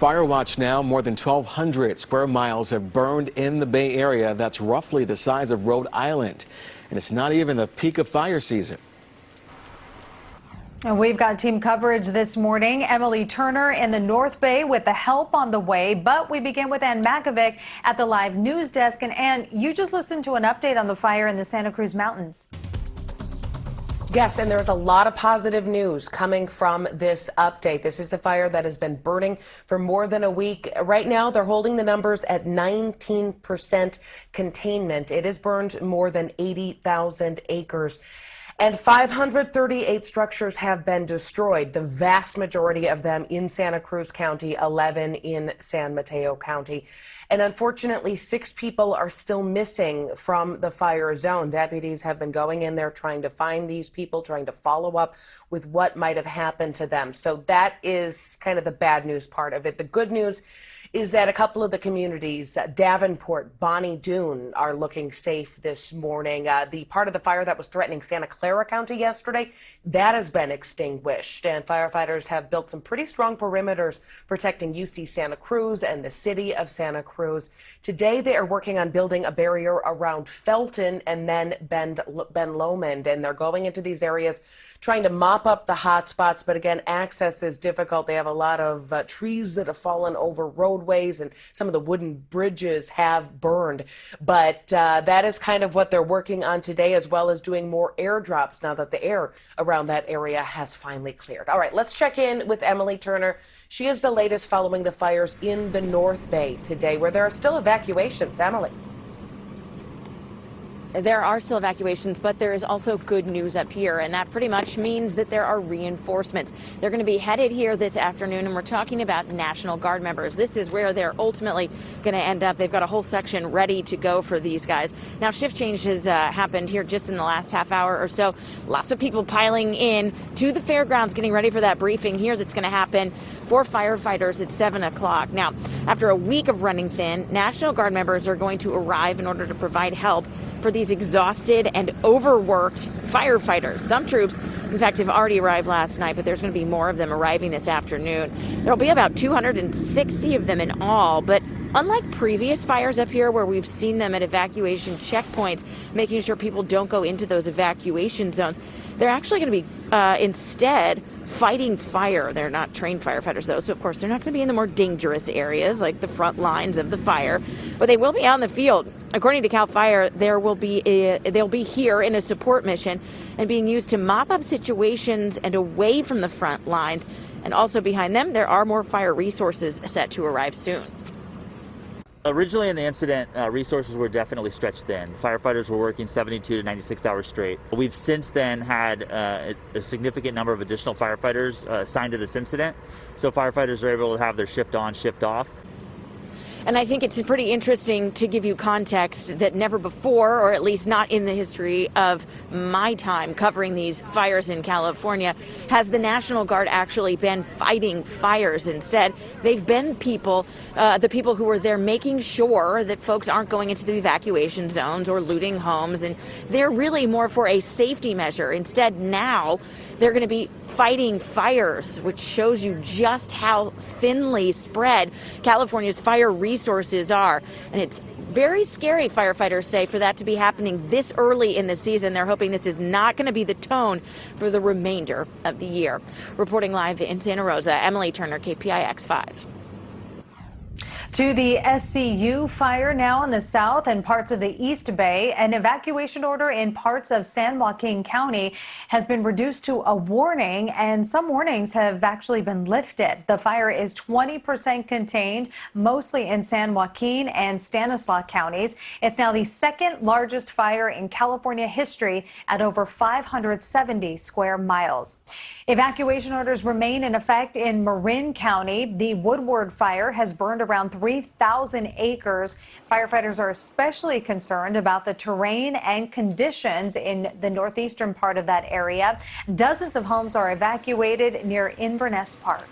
Fire watch now. More than 1,200 square miles have burned in the Bay Area. That's roughly the size of Rhode Island. And it's not even the peak of fire season. And we've got team coverage this morning. Emily Turner in the North Bay with the help on the way. But we begin with Makovec at the live news desk. And Ann, you just listened to an update on the fire in the Santa Cruz Mountains. Yes, and there's a lot of positive news coming from this update. This is a fire that has been burning for more than a week. Right now, they're holding the numbers at 19% containment. It has burned more than 80,000 acres. And 538 structures have been destroyed, the vast majority of them in Santa Cruz County, 11 in San Mateo County. And unfortunately, 6 people are still missing from the fire zone. Deputies have been going in there trying to find these people, trying to follow up with what might have happened to them. So that is kind of the bad news part of it. The good news is that a couple of the communities, Davenport, Bonnie Doon, are looking safe this morning. The part of the fire that was threatening Santa Clara County yesterday, that has been extinguished. And firefighters have built some pretty strong perimeters protecting UC Santa Cruz and the city of Santa Cruz. Today, they are working on building a barrier around Felton and then Ben Lomond. And they're going into these areas trying to mop up the hot spots. But again, access is difficult. They have a lot of trees that have fallen over roadways, and some of the wooden bridges have burned. But that is kind of what they're working on today, as well as doing more airdrops now that the air around that area has finally cleared. All right, let's check in with Emily Turner. She is the latest following the fires in the North Bay today, where there are still evacuations. Emily. There are still evacuations, but there is also good news up here, and that pretty much means that there are reinforcements. They're going to be headed here this afternoon, and we're talking about National Guard members. This is where they're ultimately going to end up. They've got a whole section ready to go for these guys. Now, shift change has happened here just in the last half hour or so. Lots of people piling in to the fairgrounds, getting ready for that briefing here that's going to happen for firefighters at 7 o'clock. Now, after a week of running thin, National Guard members are going to arrive in order to provide help for these exhausted and overworked firefighters. Some troops, in fact, have already arrived last night, but there's going to be more of them arriving this afternoon. There'll be about 260 of them in all, but unlike previous fires up here where we've seen them at evacuation checkpoints, making sure people don't go into those evacuation zones, they're actually going to be instead fighting fire. They're not trained firefighters, though, so of course they're not going to be in the more dangerous areas like the front lines of the fire, but they will be out in the field. According to CAL FIRE, they'll be here in a support mission and being used to mop up situations and away from the front lines. And also behind them, there are more fire resources set to arrive soon. Originally in the incident, resources were definitely stretched thin. Firefighters were working 72 to 96 hours straight. We've since then had a significant number of additional firefighters assigned to this incident. So firefighters are able to have their shift on, shift off. And I think it's pretty interesting to give you context that never before, or at least not in the history of my time covering these fires in California, has the National Guard actually been fighting fires. Instead, they've been the people who are there making sure that folks aren't going into the evacuation zones or looting homes. And they're really more for a safety measure. Instead, now they're going to be fighting fires, which shows you just how thinly spread California's fire resources are. And it's very scary, firefighters say, for that to be happening this early in the season. They're hoping this is not going to be the tone for the remainder of the year. Reporting live in Santa Rosa, Emily Turner, KPIX 5. To the SCU fire now in the south and parts of the East Bay. An evacuation order in parts of San Joaquin County has been reduced to a warning, and some warnings have actually been lifted. The fire is 20% contained, mostly in San Joaquin and Stanislaus counties. It's now the second largest fire in California history at over 570 square miles. Evacuation orders remain in effect in Marin County. The Woodward Fire has burned around 3,000 acres. Firefighters are especially concerned about the terrain and conditions in the northeastern part of that area. Dozens of homes are evacuated near Inverness Park.